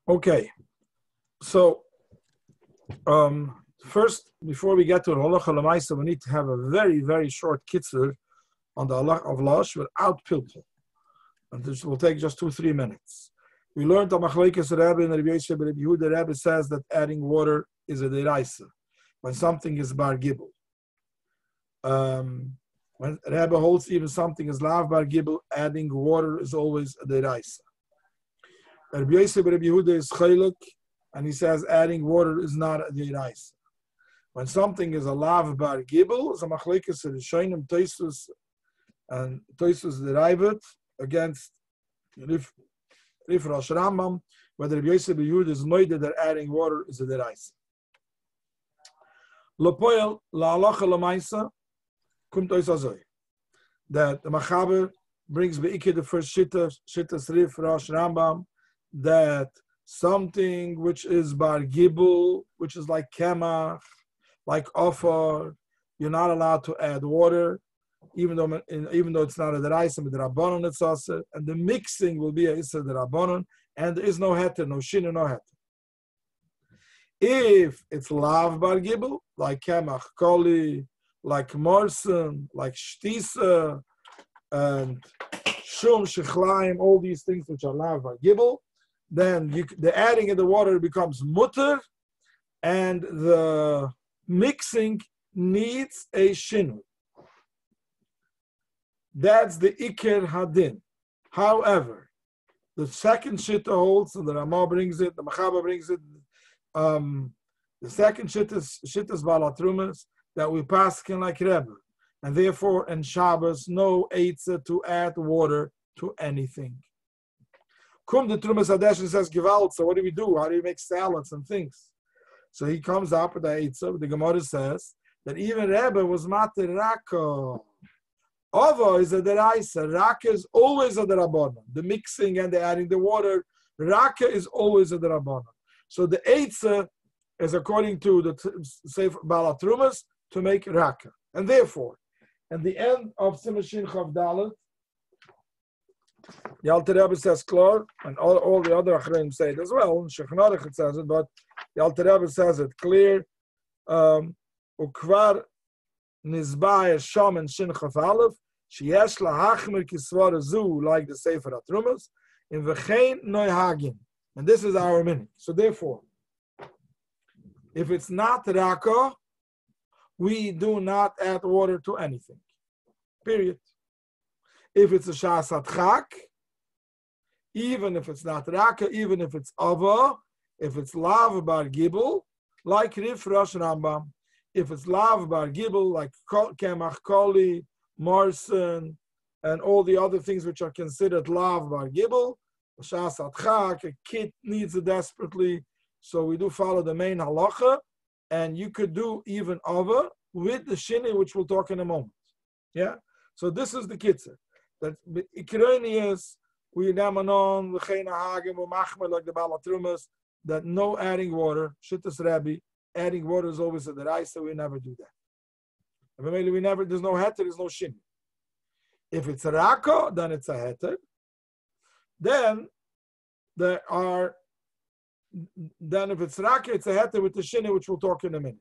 Okay, so first, before we get to the halacha l'maisa, we need to have a very, very short kitzur on the halacha of Losh without pilpul. And this will take just 2-3 minutes. We learned that Machlekes Rebbe and Rabbi Yosef Rabbi Yehuda Rebbe says that adding water is a deraisa when something is bar gibel. When Rebbe holds even something is lav bar gibel, adding water is always a deraisa. Rabbi Yosef Rabbi Yehuda is chaylik, and he says adding water is not a deraisa. When something is a lav bar gibel, it's a machlekes rishonim Tosfos and Tosfos derived against Rif Rosh Rambam, whether Rabbi Yosef Rabbi Yehuda is moided that adding water is a deraisa. Lopoel la halacha l'maisa kumt ois azoi, that the Machaber brings be'ikeh the first shittas Rif Rosh Rambam, that something which is bar gibel, which is like kemach, like offer, you're not allowed to add water, even though it's not a deraisa, but the rabbanon it's also, and the mixing will be a issa the rabbanon, and there is no heter, no shin, no heter. If it's lav bar gibel, like kemach koli, like morsen, like shtisa, and shum shechlaim, all these things which are lav bar gibel, then the adding of the water becomes mutter, and the mixing needs a shinu. That's the Iker Hadin. However, the second shitta holds, and the Ramah brings it, the Machaber brings it, the second shitta is Balatrumas, that we pass can like Rebbe. And therefore, in Shabbos, no eitzah to add water to anything. Kum the Trumas Hadesh and says, Gewalt, so what do we do? How do you make salads and things? So he comes up with the eitzah, the Gemara says, that even Rebbe was mater raka. Ova is a deraisa. Raka is always a derabbanan. The mixing and the adding the water, raka is always a derabbanan. So the eitzah is according to the Sefer Balatrumas to make raka. And therefore, at the end of Simashin Chav Dalet, the Alter Rebbe says klar, and all the other Achreim say it as well. Shechnarich it says it, but the Alter Rebbe says it clear. Ukvar nizbah sham and shin chaf aleph sheyesh lahachmer kisvar zu, like the Sefer Atrumas in v'chein noy hagin, and this is our minute. So therefore, if it's not raka, we do not add water to anything. Period. If it's a shas atchak, even if it's not raka, even if it's ava, if it's lav bar gibel, like Rif Rosh Rambam, if it's lav bar gibel, like kemach koli, morsen, and all the other things which are considered lav bar gibel, shas atchak, a kid needs it desperately, so we do follow the main halacha, and you could do even ava with the shini, which we'll talk in a moment. Yeah, so this is the kitzur. That Ikroni is we namanon l'chein hagim u'machmer like the Balatrumas, that no adding water. Shittas Rabbi, adding water is always a deraisa. We never do that. We never. There's no heter. There's no shin. If it's a raka, then it's a heter. Then there are. Then if it's raka, it's a heter with the shin, which we'll talk in a minute.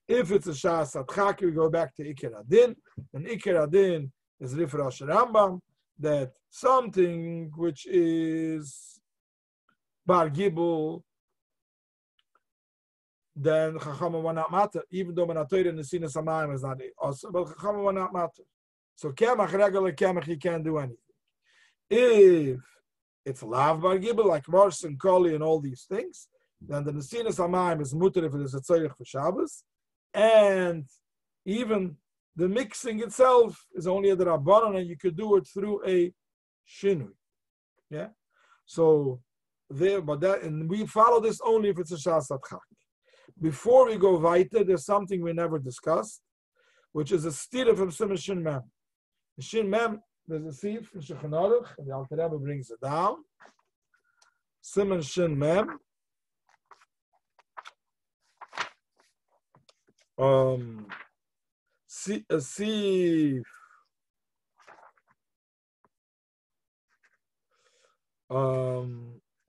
If it's a shas atchaki, we go back to Iker Adin, and Iker Adin is Rif Rosh Rambam, that something which is bar gibel, then Chachama will not matter, even though Menatoir in the Sinas Hamayim is not also, but Chachama will not matter. So Kemach, regular Kemach, he can't do anything. If it's lav bar gibel, like Mors and Koli and all these things, then the Sinas Hamayim is mutter if it is a tzorich for Shabbos, and even the mixing itself is only a Rabbanon, and you could do it through a shinui. Yeah? So there, but that, and we follow this only if it's a shas atchak. Before we go weiter, there's something we never discussed, which is a stira from Siman Shin Mem. The Shin Mem, there's a seed from Shulchan Aruch, and the Alter Rebbe brings it down. Siman Shin Mem. Sif.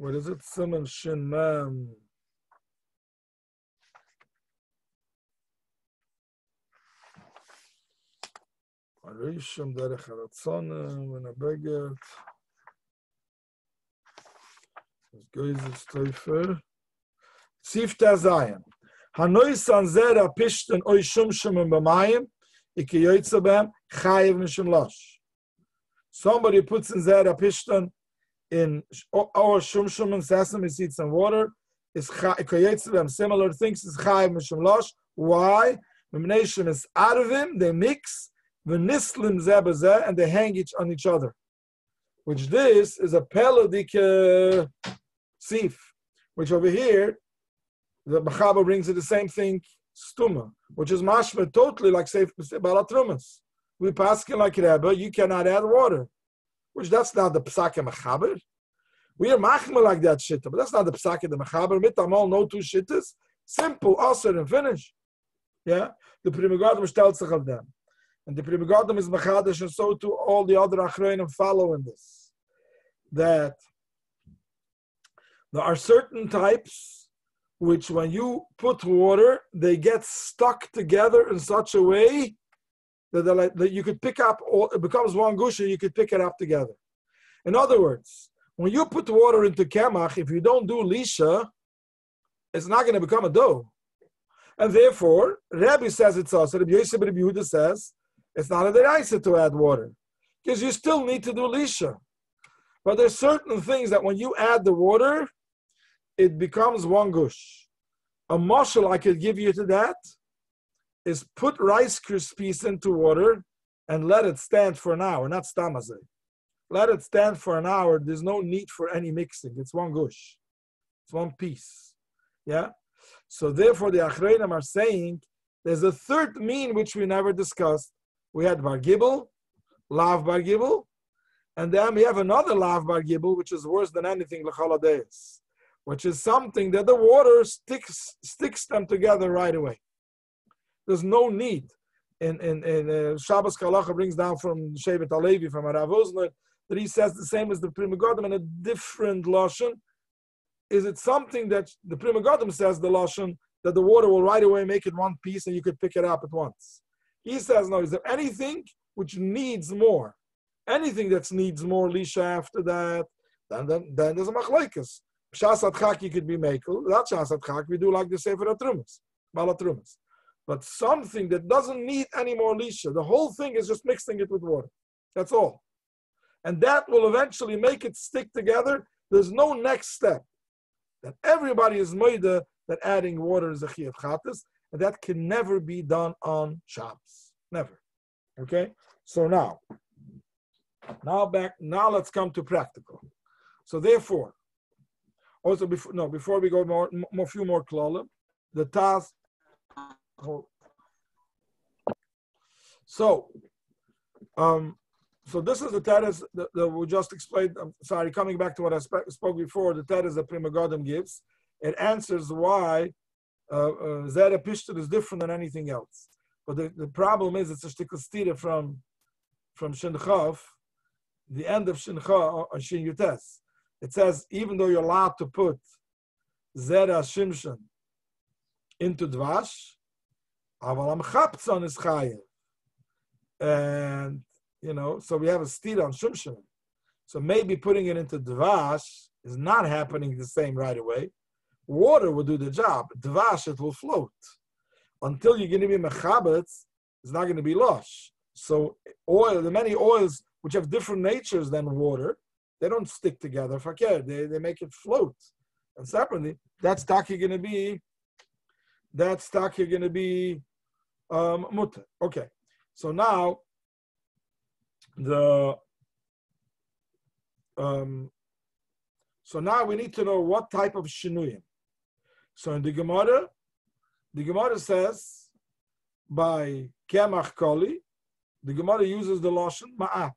What is it? Simon Shin Mem. Arisham derech haratzonim and a beget. Geizes Teufer. Sifta Zayin. Hanoisan zera pishten oi shumshum b'mayim iki yoytze b'hem chayiv mishum losh. Somebody puts in zera pishten in our shumshum and sesame seeds and water is similar things is chayiv mishum losh. Why? Memneshim is arvim, they mix, v'nislim zeh b'zeh, and they hang on each other. Which this is a pelodik sif, which over here the Mechaber brings it the same thing, stuma, which is mashma totally like Seif Balatrumas. We paskin like Rebbe, you cannot add water, which that's not the Psake Mechaber. We are machma like that shit, but that's not the Psake the Mechaber. Mitamol, no two shittas, simple, answer and finish. Yeah, the Pri Megadim stellt sich auf them, and the Pri Megadim is mechadish, and so too all the other achreinim follow in this. That there are certain types which when you put water, they get stuck together in such a way that you could pick up, it becomes one gush and you could pick it up together. In other words, when you put water into kemach, if you don't do lisha, it's not going to become a dough. And therefore, Rabbi says it's also, Rabbi Yosef Rabbi Yehuda says, it's not a deraisa to add water, because you still need to do lisha. But there's certain things that when you add the water, it becomes one gush. A mashal I could give you to that is put Rice Krispies into water and let it stand for an hour, not stamazay. Let it stand for an hour. There's no need for any mixing. It's one gush. It's one piece. Yeah? So therefore the Achreinim are saying there's a third mean which we never discussed. We had Bar Gibel, Lav Bar Gibel, and then we have another Lav Bar Gibel, which is worse than anything, L'chaladeis, which is something that the water sticks them together right away. There's no need. In Shabbos Kalacha brings down from Shevet Alevi, from Rav Osner, that he says the same as the Pri Megadim in a different lashon. Is it something that the Pri Megadim says the lashon that the water will right away make it one piece and you could pick it up at once? He says no. Is there anything which needs more? Anything that needs more lisha after that? Then there's a machlokes. Shas Adchak you could be mekel. Without Shas Adchak we do like the Sefer Atrumas, Balatrumas. But something that doesn't need any more lisha, the whole thing is just mixing it with water. That's all. And that will eventually make it stick together. There's no next step. That everybody is moida that adding water is a chiyuv chatas, and that can never be done on Shabbos. Never. Okay? So now let's come to practical. So therefore, also before we go few more klolim, the task. So this is the teres that we just explained. I'm sorry, coming back to what I spoke before, the teres that Pri Megadim gives. It answers why Zera Pishtan is different than anything else. But the problem is it's a shtickle stira from Shin Chav, the end of Shin Chav on Shin Yutes. It says even though you're allowed to put Zera Shimshon into Dvash, Aval Amchaptzon is Chayev. And so we have a stira on Shimshon. So maybe putting it into Dvash is not happening the same right away. Water will do the job. Dvash, it will float. Until you're going to be mechabetz, it's not going to be lush. So the many oils which have different natures than water, they don't stick together. Fakir, they make it float. And separately, that's taki going to be mutter. Okay. So now we need to know what type of shinuyim. So in the Gemara says by kemach koli, the Gemara uses the lashon ma'at.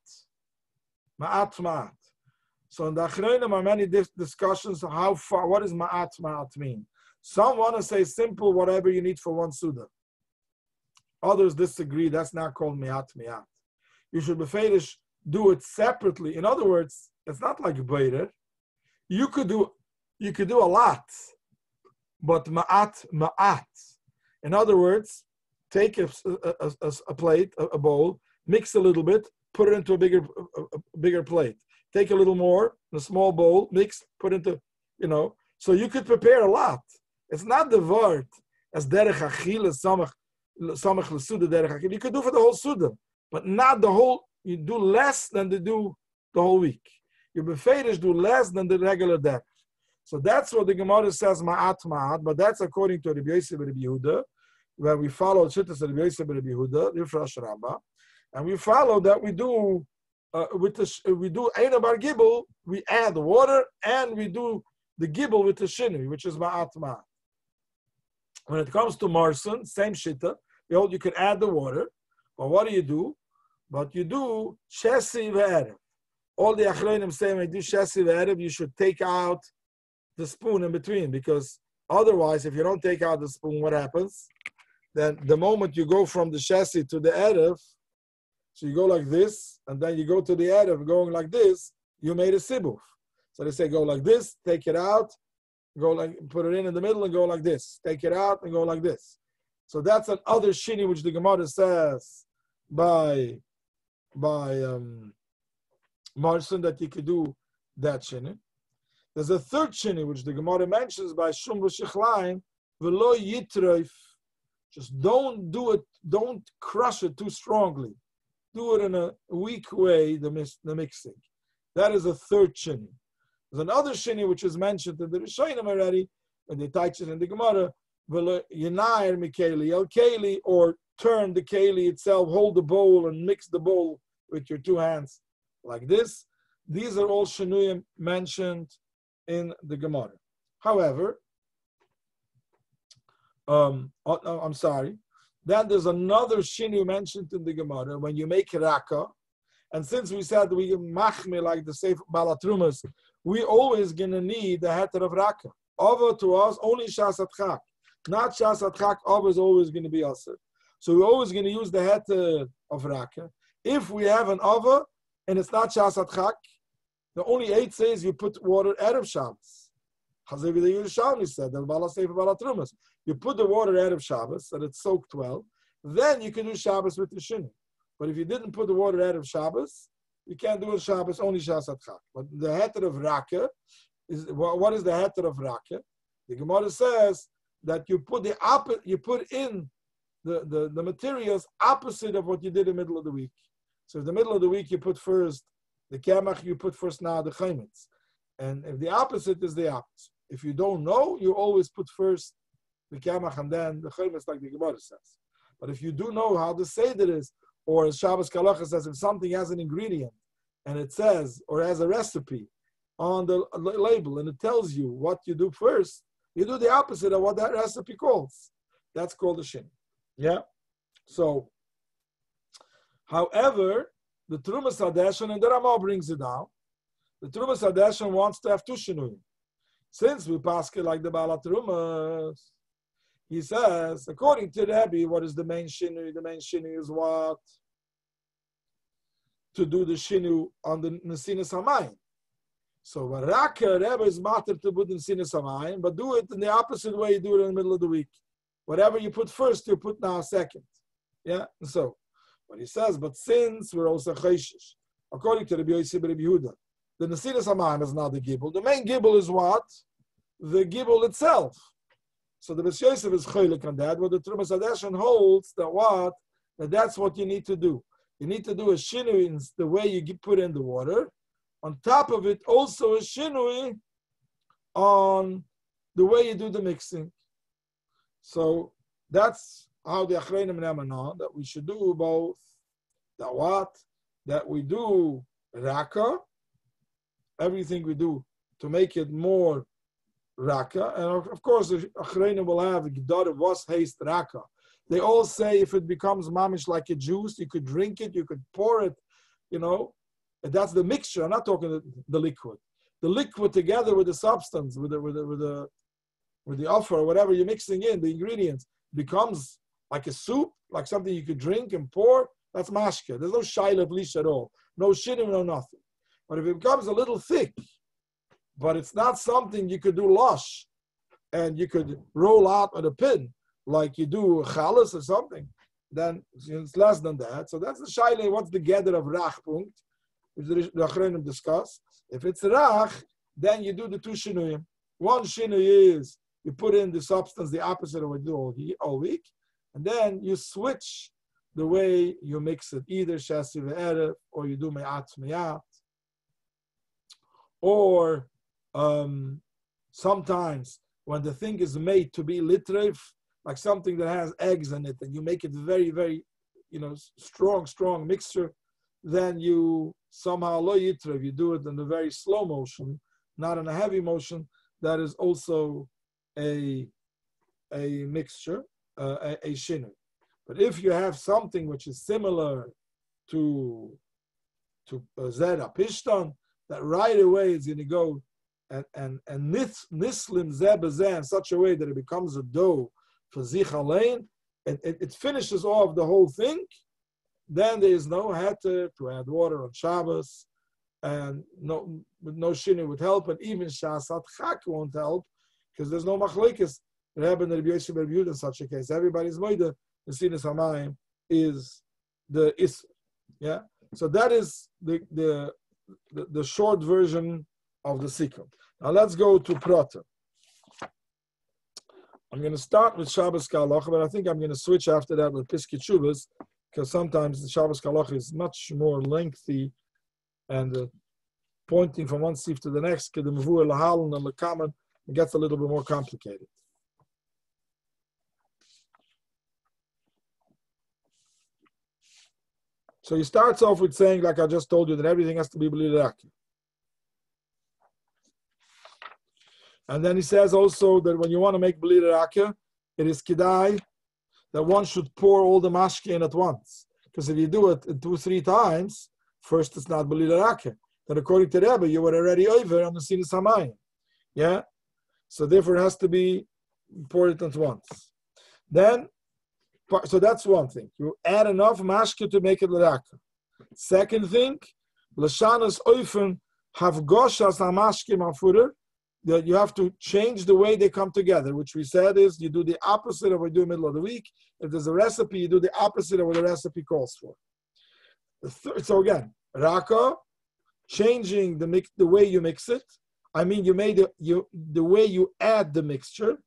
So in the Achreinim are many discussions of how far, what does ma'at mean? Some want to say simple, whatever you need for one suda. Others disagree. That's not called ma'at. You should be feidish, do it separately. In other words, it's not like beirer. You could do a lot, but ma'at. In other words, take a plate, a bowl, mix a little bit, put it into a bigger plate. Take a little more, in a small bowl, mix, put into, So you could prepare a lot. It's not the word as derech achila samach l'suda derech achila. You could do for the whole suda, but not the whole. You do less than they do the whole week. Your beferish do less than the regular derech. So that's what the Gemara says ma'at, but that's according to Rabbi Yosef and Rabbi Yehuda, where we follow Shittas Rabbi Yosef and Rabbi Yehuda, Rifrash Rabbah, and we follow that we do we do Eina Bar Gibel, we add water, and we do the Gibel with the Shinui, which is Ma'at. When it comes to Marson, same Shitta, you can add the water, but what do? But you do Shesi Ve'erev. All the Achronim say when you do Shesi Ve'erev, you should take out the spoon in between, because otherwise, if you don't take out the spoon, what happens? Then the moment you go from the Shesi to the Erev, so you go like this, and then you go to the Erev going like this, you made a Sibuf. So they say go like this, take it out, go like, put it in the middle and go like this. Take it out and go like this. So that's another Shini which the Gemara says by Marson that you could do that Shini. There's a third Shini which the Gemara mentions by Shum V'Shichlaim, V'lo Yitroif. Just don't do it, don't crush it too strongly. Do it in a weak way, the mixing. That is a third Shini. There's another Shini which is mentioned in the Rishonim already, when they teach it in the Gemara, Yinair Mikeli, El Keli, or turn the Keli itself, hold the bowl and mix the bowl with your two hands like this. These are all Shinuyim mentioned in the Gemara. However, I'm sorry. Then there's another Shinu mentioned in the Gemara when you make raka, and since we said we machme like the Sefer Balatrumas, we always gonna need the heter of raka. Ava to us only shasat chak, not shasat chak. Ava is always going to be aser. So we're always going to use the heter of raka. If we have an ava and it's not shasat chak, the only eight says you put water erev Shabbos. Chazevi the Yerushalmi said the Bala Sefer Balatrumas. You put the water erev Shabbos and it's soaked well, then you can do Shabbos with the shini. But if you didn't put the water erev Shabbos, you can't do a Shabbos only shasat chak. But the heter of raka is what is the heter of raka? The Gemara says that you put in the materials opposite of what you did in the middle of the week. So in the middle of the week you put first the kemach, you put first now the chaymitz. And if the opposite is the opposite. If you don't know, you always put first the kemach and then the chaymitz, like the Gemara says. But if you do know how the seder is, or as Shabbos Kalacha says, if something has an ingredient and it says, or has a recipe on the label and it tells you what you do first, you do the opposite of what that recipe calls. That's called a shin. Yeah? So, however, the Trumas Hadeshan, and the Ramah brings it down, the Trumas Hadeshan wants to have two shinuyim. Since we pass it like the Baal Trumas, he says, according to Rabbi, what is the main shinu? The main shinu is what? To do the shinu on the Nesinas Hamayim. So Raka, Rabbi is matter to put in Nesinas Hamayim, but do it in the opposite way you do it in the middle of the week. Whatever you put first, you put now second. Yeah? And so, but he says, but since we're also chayshish, according to Rabbi Yosef and Rabbi Yehuda, the Nesinas Hamayim is not the gibel. The main gibel is what? The gibel itself. So the Beis Yosef is chaylik on that. What the Trumas Hadeshan holds that what? That that's what you need to do. You need to do a shinui in the way you put in the water. On top of it, also a shinui on the way you do the mixing. So that's how the Achreinim Nemanah, that we should do both. That what? That we do raka, everything we do to make it more raka, and of course the Achreinim will have Gedara was haste raka. They all say if it becomes mamish like a juice, you could drink it, you could pour it, and that's the mixture. I'm not talking the liquid. The liquid together with the substance, with the offer, whatever you're mixing in, the ingredients, becomes like a soup, like something you could drink and pour. That's mashke. There's no shayla blish at all. No shinim, no nothing. But if it becomes a little thick, but it's not something you could do lush and you could roll out with a pin like you do chalas or something, then it's less than that. So that's the shaila. What's the gather of rach punkt, which the Achronim discuss. If it's rach, then you do the two shinuyim. One shinui is you put in the substance, the opposite of what you do all week, and then you switch the way you mix it, either shasi ve'erev, or you do me'at me'at, or sometimes when the thing is made to be litrev, like something that has eggs in it, and you make it very, very, strong mixture, then you somehow lo yitrev, you do it in a very slow motion, not in a heavy motion. That is also a mixture, a shinu. But if you have something which is similar to zera pishtan, that right away is going to go and nislim zeh in such a way that it becomes a dough for zich alein, and it finishes off the whole thing, then there is no heter to add water on Shabbos, and no shinu would help, and even shasat chak won't help, because there's no machlekes. Rebbe and Rabbi Yosef Bar Yehuda in such a case. Everybody's moida, the sinus hamayim is the isr. Yeah, so that is the short version of the Sikkun. Now let's go to Prata. I'm going to start with Shabbos Kalacha, but I think I'm going to switch after that with Piskei Teshuvos, because sometimes the Shabbos Kalacha is much more lengthy, and pointing from one sif to the next, it gets a little bit more complicated. So he starts off with saying, like I just told you, that everything has to be b'li l'rakeh. And then he says also that when you want to make b'li l'rakeh, it is kidai that one should pour all the mashke in at once. Because if you do it 2-3 times, first it's not b'li l'rakeh. Then according to Rebbe, you were already over on the sinus hamayim. Yeah? So therefore it has to be poured at once. Then, so that's one thing. You add enough mashke to make it l'rakeh. Second thing, l'shanas oifen havgoshas hamashke mafurer, that you have to change the way they come together, which we said is you do the opposite of what you do in the middle of the week. If there's a recipe, you do the opposite of what the recipe calls for. So again, raka, changing the way you mix it. I mean, you made the way you add the mixture.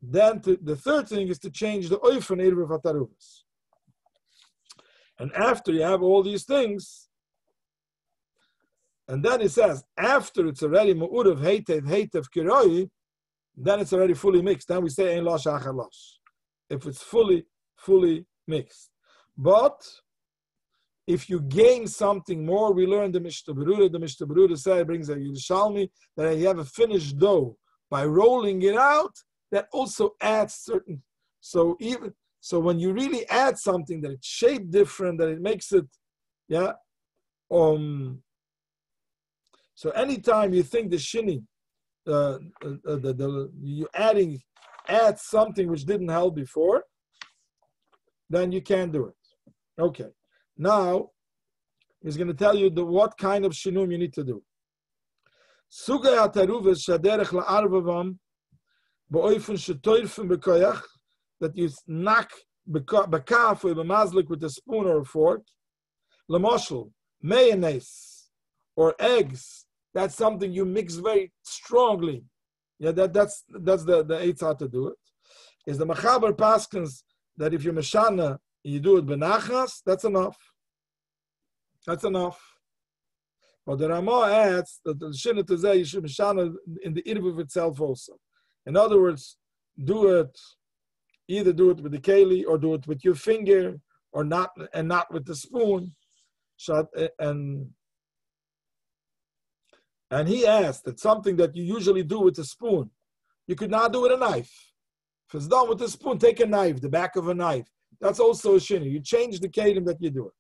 Then the third thing is to change the oifen irv hataruvos. And after you have all these things, and then it says after it's already mu'urav heitev kiroi, then it's already fully mixed. Then we say ein losh achar losh, if it's fully mixed. But if you gain something more, we learn the Mishnah Berurah. The Mishnah Berurah says, brings a Yerushalmi, that you have a finished dough by rolling it out. That also adds certain. So when you really add something that it's shaped different, that it makes it, yeah. So anytime you think the shini, you add something which didn't help before, then you can't do it. Okay. Now, he's going to tell you what kind of shinum you need to do. Sugay hataruves shaderech la'arvavam ba'oifen shetoirfen b'koyach, that you knock b'kaf or b'mazlik with a spoon or a fork. L'moshel, mayonnaise or eggs, that's something you mix very strongly. Yeah, that's the eitzah to do it. Is the Machaber Paskins that if you're Meshana, you do it benachas, that's enough. That's enough. But the Ramah adds that the Shinah Tazeh, you should Meshana in the Irviv itself also. In other words, either do it with the keli or do it with your finger or not, and not with the spoon. And he asked that something that you usually do with a spoon, you could not do with a knife. If it's done with a spoon, take a knife, the back of a knife. That's also a shini. You change the kelim that you do it.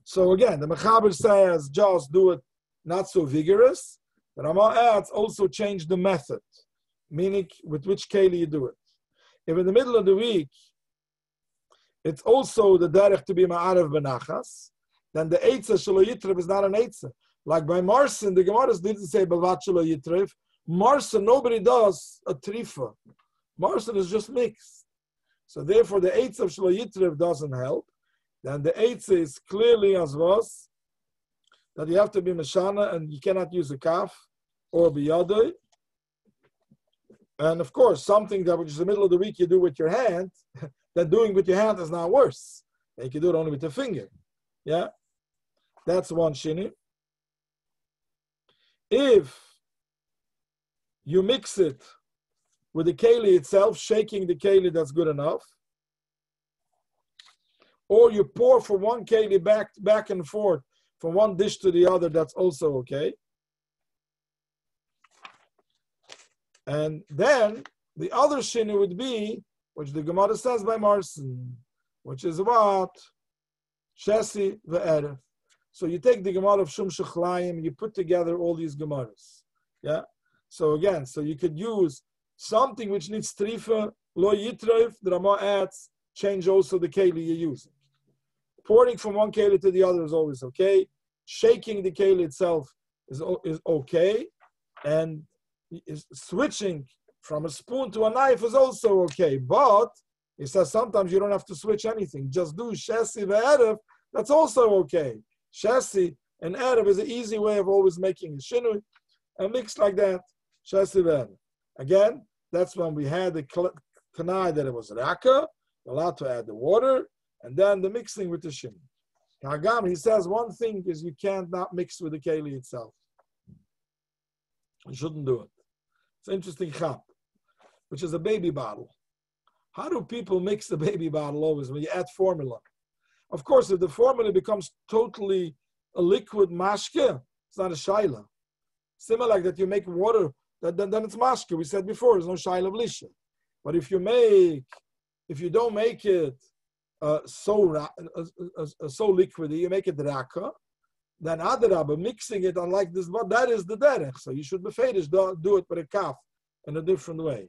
So again, the Mechaber says just do it not so vigorous, but Ramah adds also change the method, meaning with which keli you do it. If in the middle of the week, it's also the derech to be ma'arav benachas, then the eitzah shelo yitrev is not an eitzah. Like by Marson, the Gemara didn't say Balvatchula Yitrif. Marson, nobody does a trifa. Marson is just mixed. So therefore, the eighth of Shlo Yitrif doesn't help. Then the eighth is clearly as was that you have to be Meshana and you cannot use a kaf or biyadoi. And of course, something that which is the middle of the week you do with your hand, that doing with your hand is not worse. You can do it only with the finger. Yeah? That's one shini. If you mix it with the keli itself, shaking the keli, that's good enough. Or you pour from one keli back and forth, from one dish to the other, that's also okay. And then the other shinu would be, which the Gemara says by Marson, which is what? Shesi ve'erev. So you take the Gemara of Shum Shechlayim, you put together all these Gemaras. Yeah? So again, so you could use something which needs trifa, lo yitref, the Ramah adds, change also the keli you're using. Pouring from one keli to the other is always okay. Shaking the keli itself is okay. And switching from a spoon to a knife is also okay. But he says sometimes you don't have to switch anything. Just do shesi ve'erev, that's also okay. Shesi and erev is an easy way of always making a shinui. And mix like that, shesi ve'erev. Again, that's when we had the tanai that it was raka, allowed to add the water, and then the mixing with the shinui. Hagam, he says one thing is you can't not mix with the keli itself. You shouldn't do it. It's an interesting chap, which is a baby bottle. How do people mix the baby bottle always when you add formula? Of course, if the formula becomes totally a liquid mashke, it's not a shaila. Similar like that, you make water, then it's mashke. We said before, there's no shaila blisha. But if you don't make it so liquidy, you make it raka, then adarabah, mixing it unlike this, but that is the derech. So you should be feidish, do it with a kaf in a different way.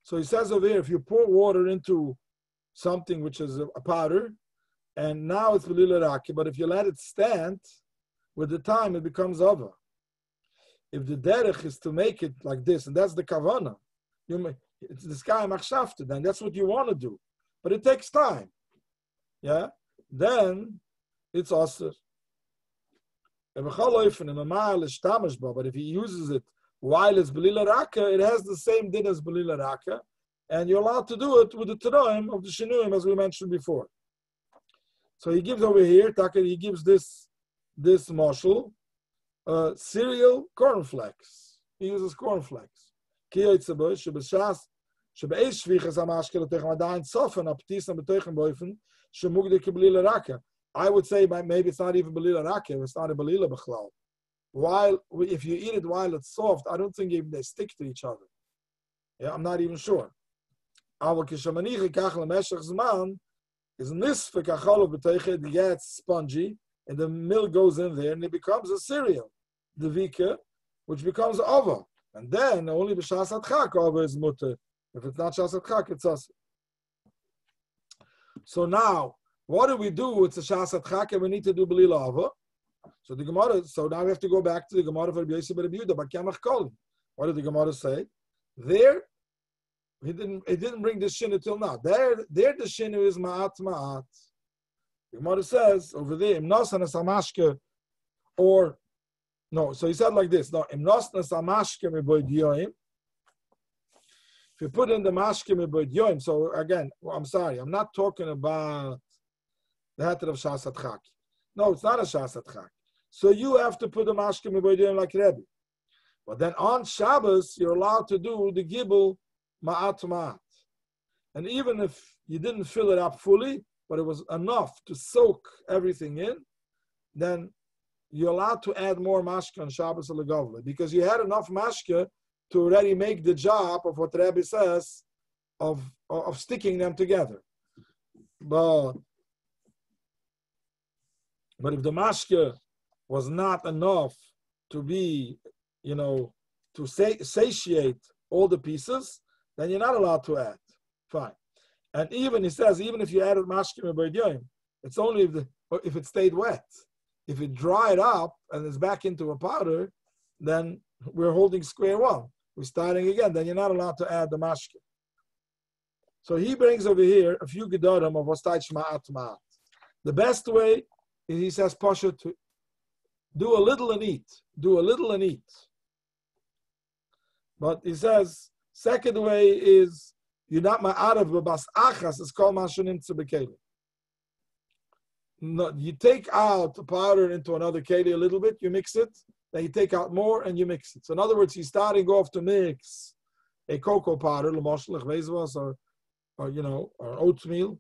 So he says over here, if you pour water into something which is a powder, and now it's belila raki, but if you let it stand, with the time it becomes over. If the derech is to make it like this, and that's the kavana, it's the sky machshavta, then that's what you want to do. But it takes time. Yeah? Then it's also. But if he uses it while it's belila raka, it has the same din as belila raka, and you're allowed to do it with the teraim of the shinuim, as we mentioned before. So he gives over here, he gives this mashal, cereal cornflakes. He uses cornflakes. I would say maybe it's not even belila raka, it's not a belila b'chlal. While if you eat it while it's soft, I don't think even they stick to each other. Yeah, I'm not even sure. Is nisfa kacholov b'teicha, it gets spongy, and the milk goes in there, and it becomes a cereal, the vika, which becomes ova. And then only b'shas adchak ova is mutter. If it's not shas adchak, it's us. So now, what do we do with the shas adchak? And we need to do belila ova. So the Gemara. So now we have to go back to the Gemara for Rabbi Yosef Bar Yehuda, but Kemach Kol. What did the Gemara say? There. He didn't bring this shinu till now. There the shinu is ma'at. The Gemara says over there, imnos and samashke, or no. So he said like this. No, imnos and samashke meboid yoim. If you put in the mashke meboid yoim, so again, well, I'm sorry, I'm not talking about the heter of shas adchak. No, it's not a shas adchak. So you have to put the mashke meboid yoim like Rebbe. But then on Shabbos, you're allowed to do the gibel ma'at. And even if you didn't fill it up fully, but it was enough to soak everything in, then you're allowed to add more mashke on Shabbos or Legavle, because you had enough mashke to already make the job of what Rebbe says of sticking them together. But But if the mashke was not enough to be, to satiate all the pieces, then you're not allowed to add. Fine. And even, he says, even if you added mashke me'baydyim, it's only if it stayed wet. If it dried up and is back into a powder, then we're holding square one. We're starting again. Then you're not allowed to add the mashke. So he brings over here a few gedorim of ostayt ma'at ma'at. The best way is, he says, Pasha, to do a little and eat. Do a little and eat. But he says, second way is, you're not ma'arav b'bas achas, it's called mashunim tzibekeli. No, you take out the powder into another keli a little bit, you mix it, then you take out more and you mix it. So in other words, he's starting off to mix a cocoa powder, or oatmeal,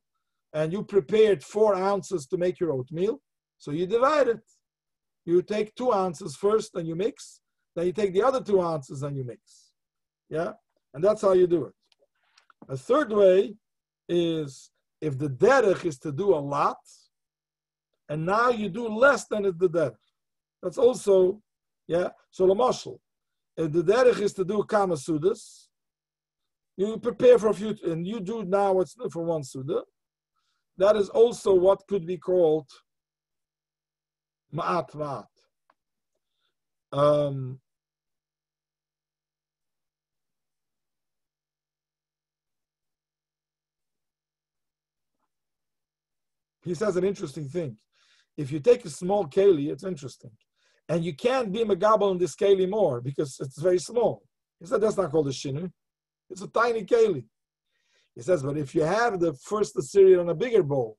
and you prepared 4 ounces to make your oatmeal. So you divide it. You take 2 ounces first and you mix, then you take the other 2 ounces and you mix. Yeah? And that's how you do it. A third way is, if the derech is to do a lot, and now you do less than the derech. That's also, yeah. So l'mashal, if the derech is to do kama sudas, you prepare for a few, and you do now what's for 1 suda. That is also what could be called ma'at ma'at. He says an interesting thing. If you take a small keli, it's interesting. And you can't be megabel in this keli more because it's very small. He said that's not called a shinu. It's a tiny keli. He says, but if you have the first cereal in a bigger bowl,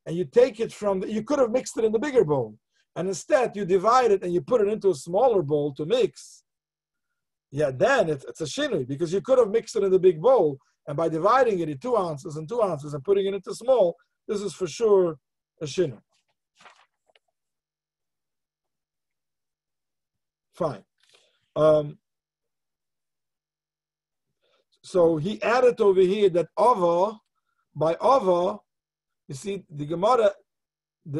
and you take it you could have mixed it in the bigger bowl, and instead you divide it and you put it into a smaller bowl to mix, yeah, then it's a shinu, because you could have mixed it in the big bowl, and by dividing it in 2 ounces and 2 ounces and putting it into small, this is for sure a shinu. Fine. So he added over here that by ava, you see the Gemara,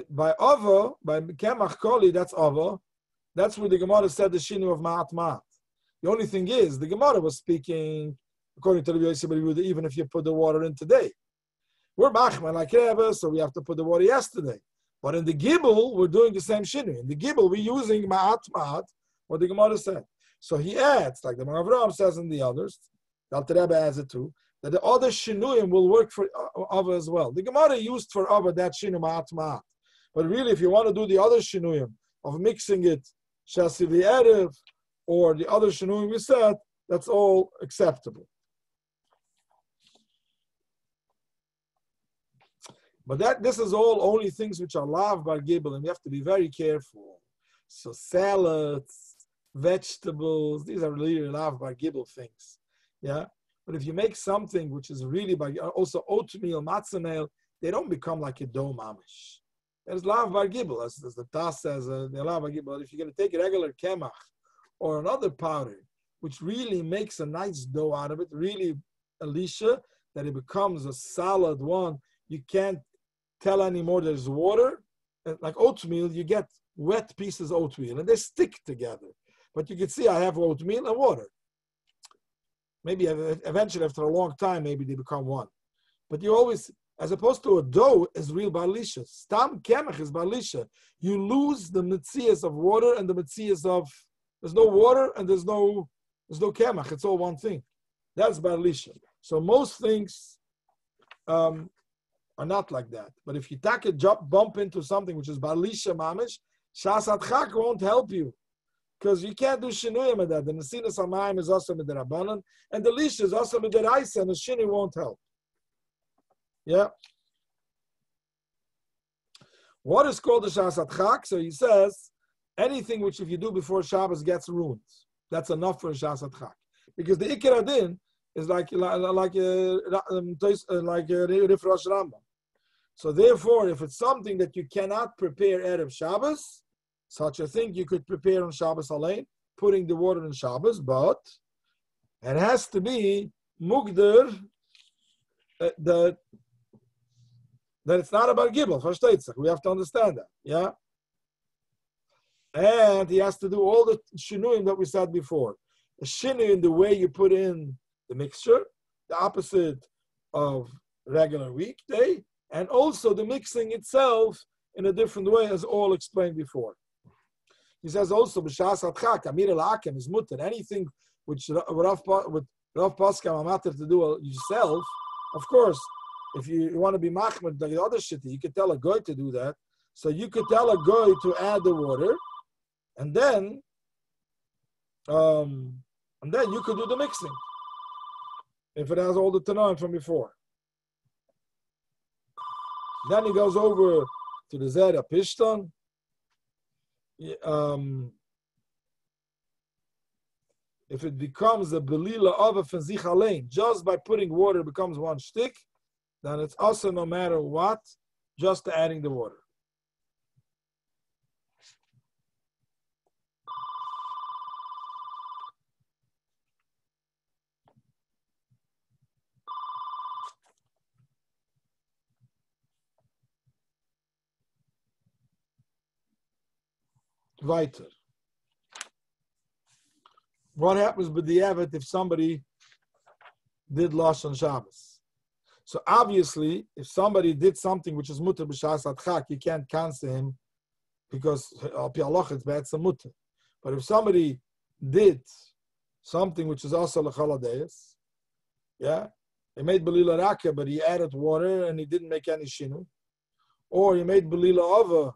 by kemach koli, that's ava. That's where the Gemara said the shinu of ma'at ma'at. The only thing is, the Gemara was speaking according to the Yosef, even if you put the water in today. We're machman like Rebbe, so we have to put the water yesterday. But in the Gibel, we're doing the same shinu. In the Gibel, we're using ma'at ma'at, what the Gemara said. So he adds, like the Avraham says and the others, the Alter Rebbe adds it too, that the other shinuyim will work for Ava as well. The Gemara used for Ava that shinu ma'at ma'at. But really, if you want to do the other shinuyim of mixing it, shasi v'erev, or the other shinuyim we said, that's all acceptable. But this is all only things which are lav bar gibel, and you have to be very careful. So salads, vegetables, these are really lav bar gibel things. Yeah? But if you make something which is really bar, also oatmeal, matzah meal, they don't become like a dough mamish. There's lav bar gibel, as the Tas says, the lav bar gibel. If you're going to take a regular kemach or another powder, which really makes a nice dough out of it, really, Alicia, that it becomes a solid one, you can't tell anymore there's water. Like oatmeal, you get wet pieces of oatmeal, and they stick together. But you can see I have oatmeal and water. Maybe eventually, after a long time, maybe they become one. But you always, as opposed to a dough, is real balisha. Stam kemach is balisha. You lose the metzias of water and the metzias of, there's no water and there's no kemach. It's all one thing. That's balisha. So most things are not like that. But if you take a bump into something which is balisha mamish, shas adchak won't help you. Because you can't do shinuyim with that. The nesinas hamayim is also with the rabbanon, and the lisha is also with the raisa, and the shinu won't help. Yeah. What is called the shas adchak? So he says, anything which if you do before Shabbos gets ruined. That's enough for a shas adchak. Because the ikar adin is like Rifrosh Rambam. So therefore, if it's something that you cannot prepare Erev Shabbos, such a thing you could prepare on Shabbos Alein, putting the water in Shabbos, but it has to be mugder that it's not about gibel. We have to understand that. Yeah, And he has to do all the shinuim that we said before. A shinu in the way you put in the mixture, the opposite of regular weekday, and also the mixing itself in a different way, as all explained before. He says also, b'shas adchak, amir al-akem is mutter. Anything which Rav Paskam matter to do yourself, of course, if you want to be machmed like the other shit, you could tell a guy to do that. So you could tell a guy to add the water, and then you could do the mixing if it has all the tanaim from before. Then he goes over to the Zera Pishtan. If it becomes a belila of a fenzich alein, just by putting water it becomes one shtick, then it's also no matter what, just adding the water. Weiter. What happens with the Evet if somebody did Lashon Shabbos? So obviously, if somebody did something which is mutter b'shas adchak, you can't cancel him because al pi halach it's bad some mutter. But if somebody did something which is also l'chaladeis, yeah, he made belila raka, but he added water and he didn't make any shinu, or he made belila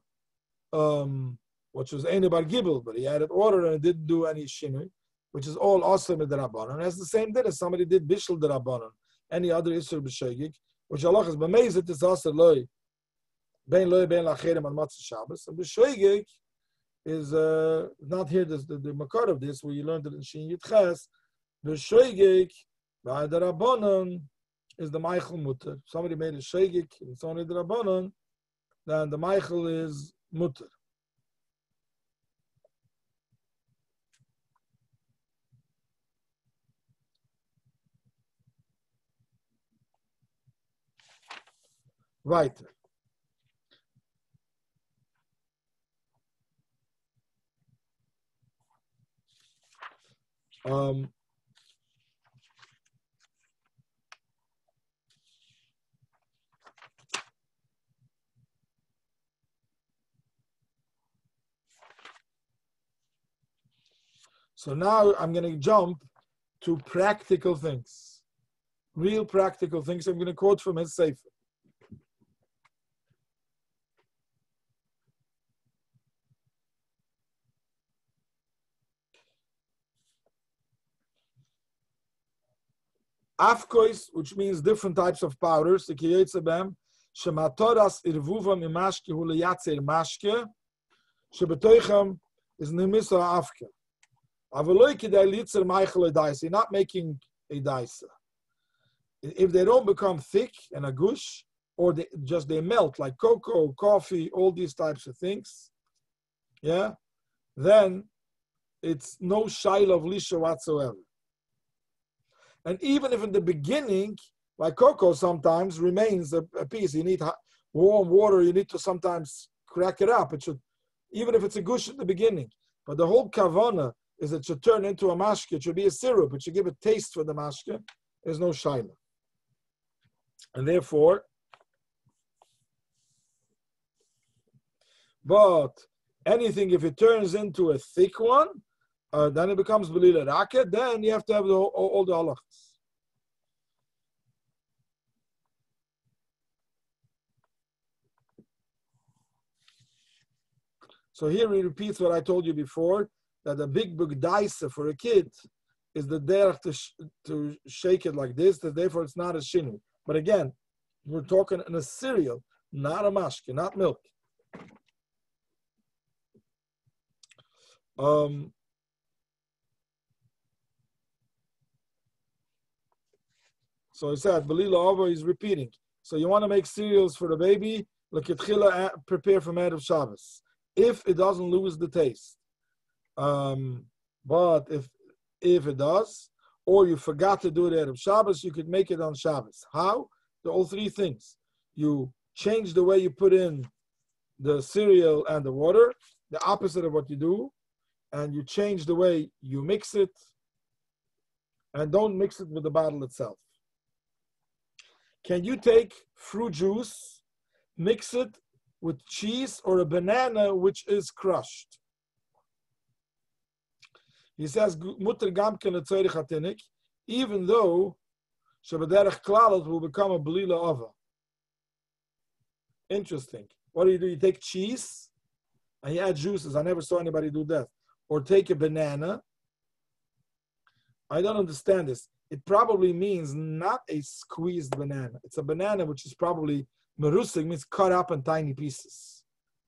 ava, which was Ein Bar Gibel, but he added water and it didn't do any shinui, which is all awesome with the Rabbanon. And that's the same thing as somebody did Bishul the Rabbanon, any other Isur B'Shegik, which Allah is B'Mezit is also Loi, Ben Lacherem on Matzah Shabbos. And B'Shegik is not here, the makar of this, where you learned it in Shin Yitches. B'Shegik, by the Rabbanon, is the Meichel Mutter. Somebody made a Shegik, it's only the Rabbanon, then the Meichel is Mutter. Weiter. So now I'm going to jump to practical things, real practical things. I'm going to quote from his Sefer. Afkois, which means different types of powders, the kiyetzebem, shematoras irvuvam imashke huleyatzer mashke, shebetoichem is nemisa afke. Avaloi kidei litzer meichel edaisa. You're not making a daisa. If they don't become thick and a gush, or they melt like cocoa, coffee, all these types of things, yeah, then it's no shaila of lisha whatsoever. And even if in the beginning, like cocoa sometimes remains a piece, you need warm water, you need to sometimes crack it up. It should, even if it's a gush at the beginning. But the whole kavana is it should turn into a mashke, it should be a syrup, it should give a taste for the mashke. There's no shaila. And therefore, but anything, if it turns into a thick one, then it becomes belila raka, then you have to have all the halachas. So here he repeats what I told you before, that a big daisa for a kid is the derech to shake it like this, that therefore it's not a shinu. But again, we're talking in a cereal, not a mashke, not milk. So he said, Belila Ava is repeating. So you want to make cereals for the baby, like prepare for Erev Shabbos. If it doesn't lose the taste. But if it does, or you forgot to do it Erev Shabbos, you could make it on Shabbos. How? All three things. You change the way you put in the cereal and the water, the opposite of what you do, and you change the way you mix it, and don't mix it with the bottle itself. Can you take fruit juice, mix it with cheese or a banana which is crushed? He says, Mutter gamken letzorich hatinik, even though Shabbaderech Klalat will become a Belila Ava. Interesting. What do? You take cheese and you add juices. I never saw anybody do that. Or take a banana. I don't understand this. It probably means not a squeezed banana. It's a banana which is probably merusig, means cut up in tiny pieces.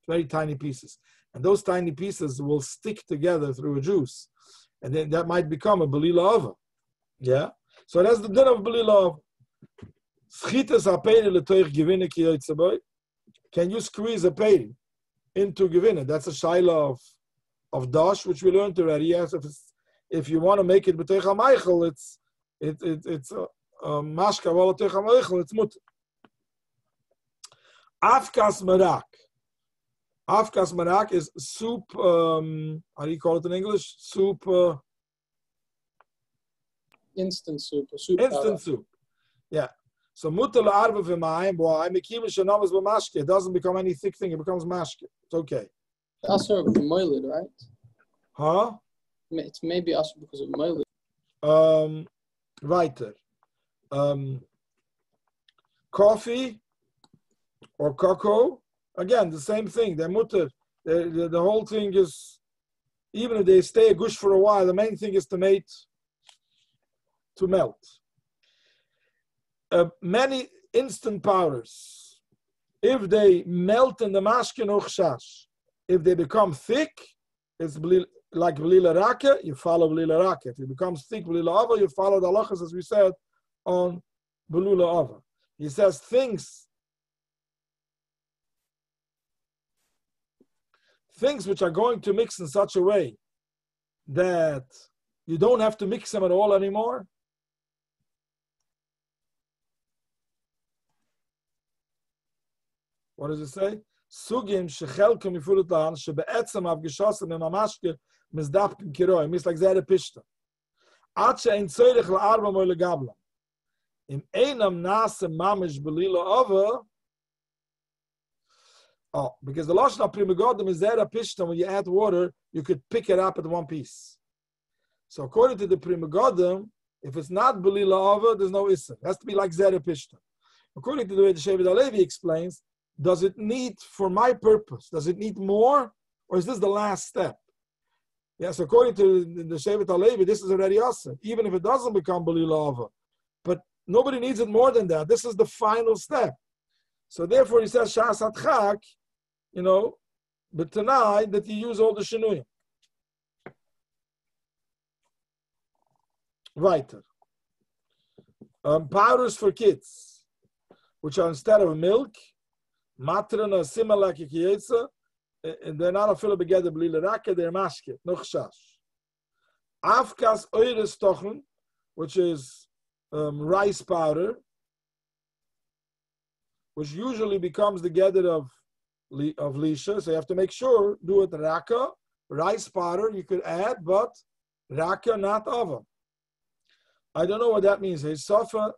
Very tiny pieces. And those tiny pieces will stick together through a juice. And then that might become a Belila Ava. Yeah? So that's the din of Belila Ava. Schitas ha-peri letoich gewinne ki yoytze. Can you squeeze a peri into gewinne? That's a shaila of dash, which we learned already. Yes, if you want to make it b'teich ha-meichel, it's mashka v'al b'teich ha-meichel, it's mutter. Afkas marak. Afkas marak is soup, how do you call it in English? Soup. Instant soup. Instant soup. Yeah. So mutter la'arba v'mayim, why? Mekim shenamas b'mashke. It doesn't become any thick thing. It becomes mashke. It's okay. Also with moiled, right? Huh? It's maybe also because of moiled. Weiter. Coffee or cocoa. Again, the same thing. They're mutter. The whole thing is, even if they stay a gush for a while, the main thing is to melt. Many instant powders, if they melt in the mashkin or chash, if they become thick, it's like Belila Raka, you follow Belila Raka. If it becomes thick, Belila Ava, you follow the halachas, as we said, on Belula Ava. He says things which are going to mix in such a way that you don't have to mix them at all anymore. What does it say? Sugim shechelkem yifulut la'an shebe'etzem avgeshosem memamashke mizdapkim kiroi. Means like zere pishta. Ad she'ein tzorich la'arba moy legabla. Im einam nase mamish belila ava. Oh, because the lashon of Pri Megadim is zere pishta. When you add water, you could pick it up at one piece. So according to the Pri Megadim, if it's not belila ava, there's no issa. It has to be like zere pishta. According to the way the Shevet HaLevi explains, does it need, for my purpose, does it need more, or is this the last step? Yes, according to the Shevet HaLevi, this is already awesome, even if it doesn't become Belila Ava. But nobody needs it more than that. This is the final step. So therefore, he says, Shas Atchak, but tonight that you use all the Shinuyim. Weiter. Powders for kids, which are instead of milk, matrana similar kikiyetza, and they're not a fill together belila raka, they're mashke, no chash. Afkas oires tochen, which is rice powder, which usually becomes the gather of lisha, so you have to make sure, do it raka, rice powder you could add, but raka, not ava. I don't know what that means. Hey, Sofa,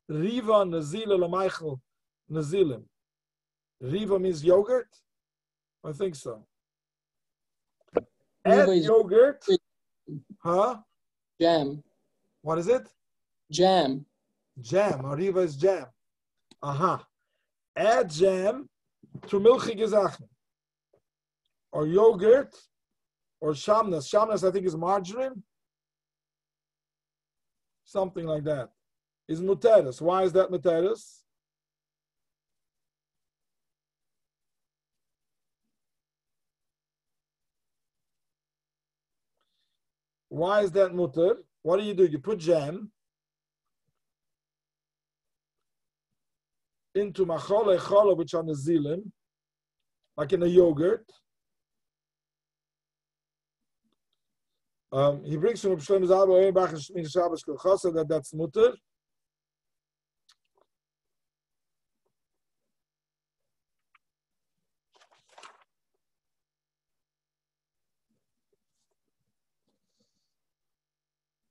Riva, Nazila, Lamaichel, Nazilim. Riva means yogurt? I think so. Add yogurt. Huh? Jam. What is it? Jam. Jam. Riva is jam. Aha. Add jam to milchige Sachen. Or yogurt. Or shamnas. Shamnas, I think, is margarine. Something like that. Is muteris. Why is that muteris? Why is that mutter? What do? You put jam into machole chola, which are nazilim, like in a yogurt. He brings from Shlomo Zalman in Shabbos Kolchasa that that's mutter.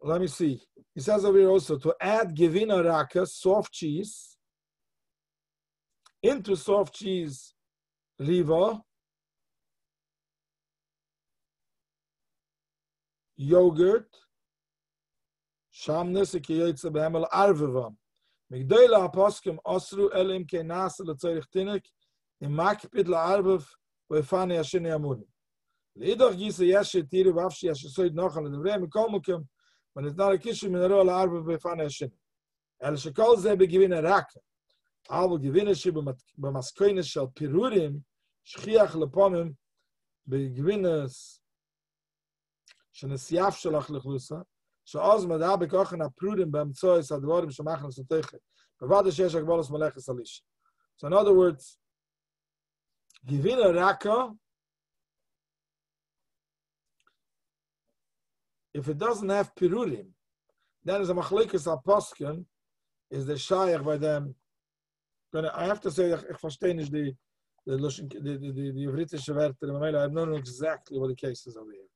Let me see. He says over here also to add Gevina Raka, soft cheese, into soft cheese Riva, yogurt, Shamnes Ikiyotze Behemel Arvevam. Migdoila Aposkim Osru Elim Kenasa Letzorich Tinik, in Makpid La'arvev, Vefane Yashini Amurim. Leidach Gisa Yashe Tiru Vavshi Yashisoid Nochal, the Vreme Komukim, when it's not a Kishim Minero La'arvev Vefane Yashini. El Shekol Ze Begivina Raka. Al Begivina Shi B'maskoines Shal Pirurim, Shchiach Lepomim, Begivinas Shenesiaf Shalach Lechlusa, Sha'oz Madab Bekochen Aprudim B'mtsois Advorim Shemachnas Uteche, Bavad Shesh Akbolos Malechus Alish. So in other words, Givina Raka, if it doesn't have Pirurim, then as a Machlikus Aposken, is the Shayach by them. I have to say, ich verstehe nicht the Yevritische Werte, I don't know exactly what the case is over here.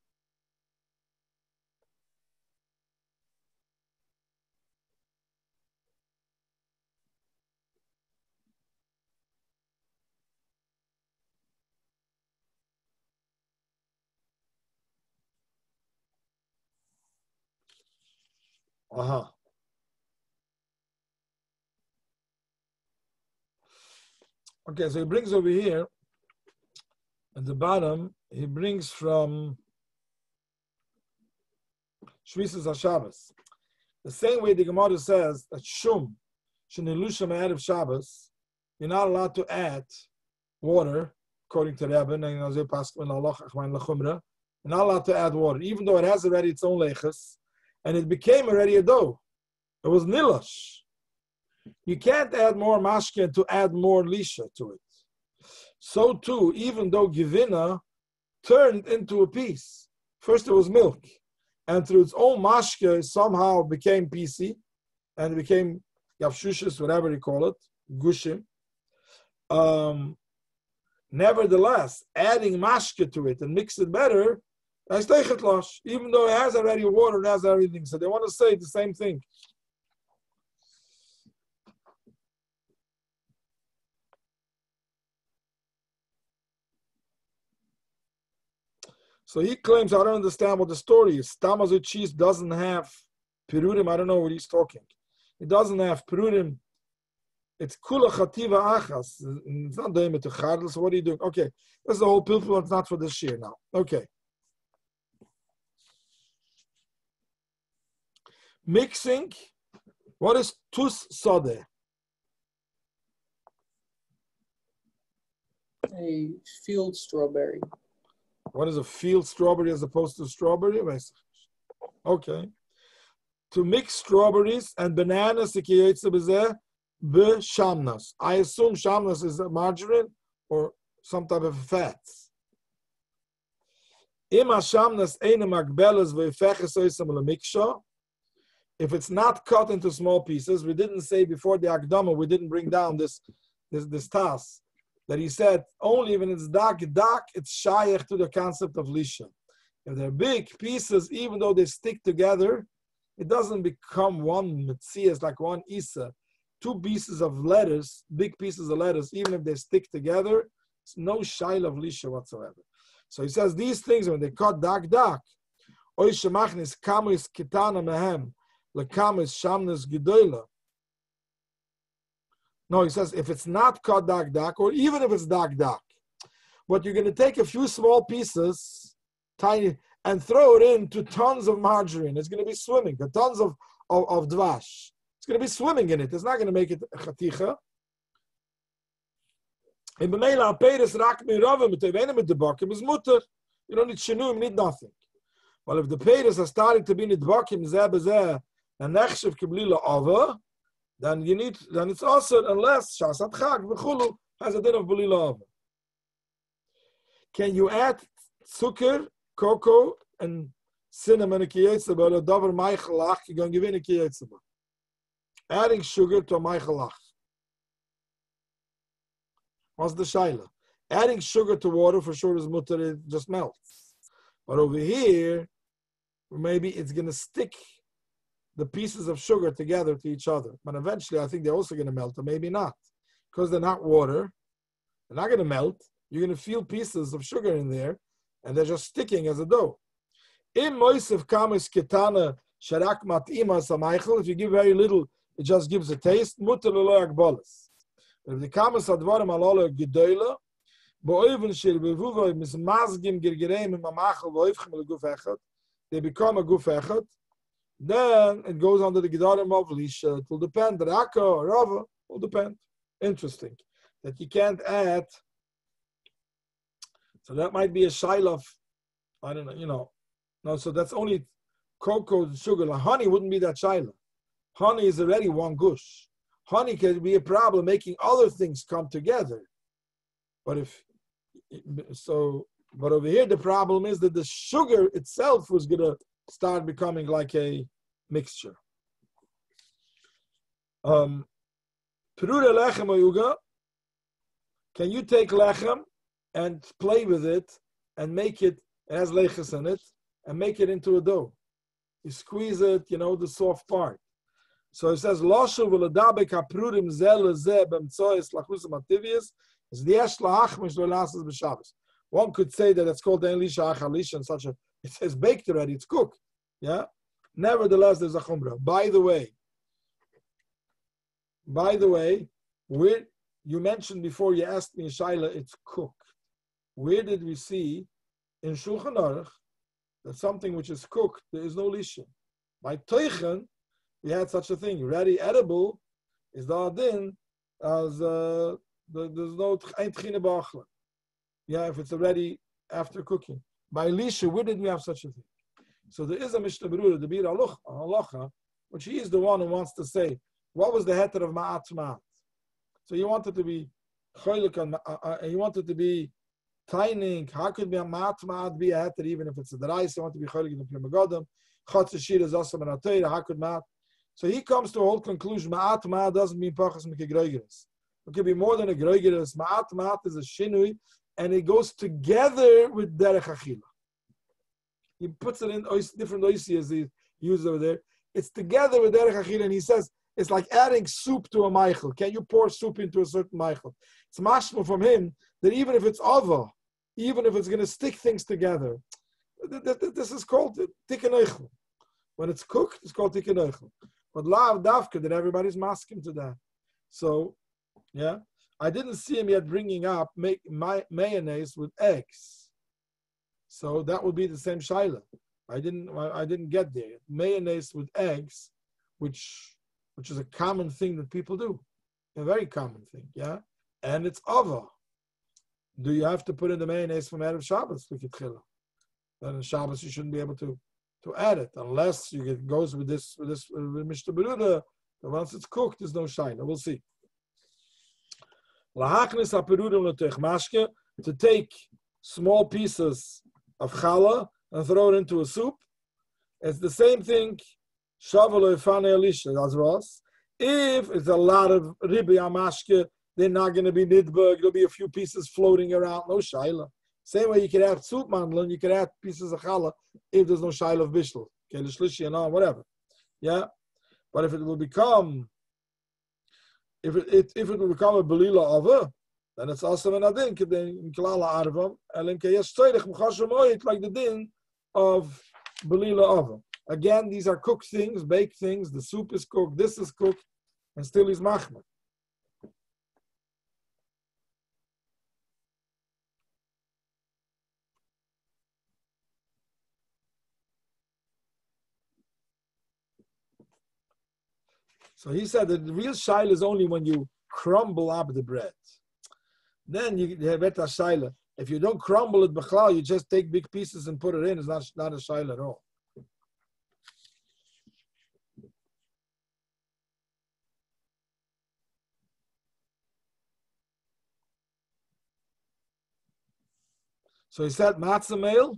Aha. Okay, so he brings over here at the bottom, he brings from Shvisas HaShabbos. The same way the Gemara says that Shum, Shenilusham Erev Shabbos, you're not allowed to add water, according to Rebbe, you're not allowed to add water, even though it has already its own leches, and it became already a dough. It was nilash. You can't add more mashke to add more lisha to it. So too, even though Givina turned into a piece, first it was milk, and through its own mashke somehow became PC, and it became yavshushis, whatever you call it, gushim. Nevertheless, adding mashke to it and mix it better, even though it has already water, it has everything. So they want to say the same thing. So he claims, I don't understand what the story is. Tamazu cheese doesn't have pirurim. I don't know what he's talking. It doesn't have pirurim. It's kula chativa achas. It's not doing it to chardal. So what are you doing? Okay, that's the whole pilpul. It's not for this year now. Okay. Mixing. What is tus sode? A field strawberry. What is a field strawberry as opposed to strawberry? Okay. To mix strawberries and bananas, b'shamnas. I assume shamnas is margarine or some type of fats. If it's not cut into small pieces, we didn't say before the Akdama, we didn't bring down this task. That he said, only when it's dark, it's shayach to the concept of lisha. If they're big pieces, even though they stick together, it doesn't become one metzias, like one isa. Two pieces of lettuce, big pieces of lettuce, even if they stick together, it's no shayla of lisha whatsoever. So he says these things, when they cut dak, oy shemachnis kamis kitana mehem, lekamis shamnes gedola. No, he says if it's not cut dak, or even if it's dak, but you're going to take a few small pieces, tiny, and throw it into tons of margarine. It's going to be swimming. The tons of dvash. It's going to be swimming in it. It's not going to make it chaticha. In b'meila aperes rak miravim b'tevenim b'debakim is mutter. You don't need shinui, you need nothing. Well, if the peres are starting to be nidbakim zeh b'zeh and nechshev kibli la'ava, then it's also unless Shasat Chag v'chulu has a din of B'li La'ava. Can you add sugar, cocoa, and cinnamon a kiyetzeba, or davar maichalach, you're going to give in a kiyetzeba. Adding sugar to a maichalach. What's the shaila? Adding sugar to water for sure is mutter, it just melts. But over here, maybe it's going to stick the pieces of sugar together to each other. But eventually, I think they're also going to melt, or maybe not. Because they're not water, they're not going to melt. You're going to feel pieces of sugar in there, and they're just sticking as a dough. If you give very little, it just gives a taste. If the kamas advarim alala gedola, they become a guf echad. Then it goes under the gedarim of lisha. It will depend. Raka or rava will depend. Interesting that you can't add. So that might be a shaila of, I don't know, No, so that's only cocoa and sugar. Like honey wouldn't be that shaila. Honey is already one gush. Honey can be a problem making other things come together. But but over here the problem is that the sugar itself was gonna start becoming like a mixture. Perura lechem oyuga. Can you take lechem and play with it and make it has leches in it and make it into a dough? You squeeze it, the soft part. So it says, Loshu v'ledabek ha'prurim zeh lezeh b'mtzois lachus ha'mativius is yesh la'achmish lo'lasas b'shabbos. One could say that it's called Dein Lisha Achalisha and such a, it says baked already, it's cooked. Yeah? Nevertheless, there's a chumrah. By the way, where you mentioned before you asked me, Shaila, it's cooked. Where did we see in Shulchan Aruch that something which is cooked, there is no lisha? By Teichen, we had such a thing. Ready edible is the adin as there's no tchine ba'achla. Yeah, if it's already after cooking. By lisha, where did we have such a thing? So there is a Mishnah Berurah, the Bir Halacha, which he is the one who wants to say, what was the heter of ma'at ma'at? So you wanted to be you wanted to be taining. How could be a ma'at ma'at be a heter even if it's a drais? You want to be cholik in the primagodam. Chatzashir is also an atayra. How could ma'at? So he comes to a whole conclusion. Ma'at ma'at doesn't mean pachas mikegreigeres. It could be more than a greigeres. Ma'at ma'at is a shinui, and it goes together with derech achila. He puts it in different oisias he uses over there. It's together with derech achila, and he says it's like adding soup to a meichel. Can you pour soup into a certain meichel? It's mashma from him that even if it's ava, even if it's going to stick things together, this is called tikkun eichel. When it's cooked, it's called tikkun eichel. But lav davka that everybody's masking to that. So, yeah, I didn't see him yet bringing up mayonnaise with eggs. So that would be the same shaila. I didn't get there. Mayonnaise with eggs, which is a common thing that people do, a very common thing, yeah. And it's ava. Do you have to put in the mayonnaise from Erev Shabbos? Then in Shabbos you shouldn't be able to add it unless it goes with this with Mishnah Berurah. Once it's cooked, there's no shaila. We'll see. To take small pieces of challah and throw it into a soup. It's the same thing. If it's a lot of ribi amashke, they're not going to be nidbug. There'll be a few pieces floating around. No shaila. Same way you can add soup mandel and you can add pieces of challah if there's no shaila of bishul, shlishi and all, whatever. Yeah, but if it will become a belila ava, then it's also an adin in klala arvam elim keyesh tzorech mchashem oit like the din of belila ava. Again, these are cooked things, baked things. The soup is cooked, this is cooked, and still is machmer. So he said that the real shaila is only when you crumble up the bread. Then you have a shaila. If you don't crumble it b'chlal, you just take big pieces and put it in. It's not a shaila at all. So he said matzah meal.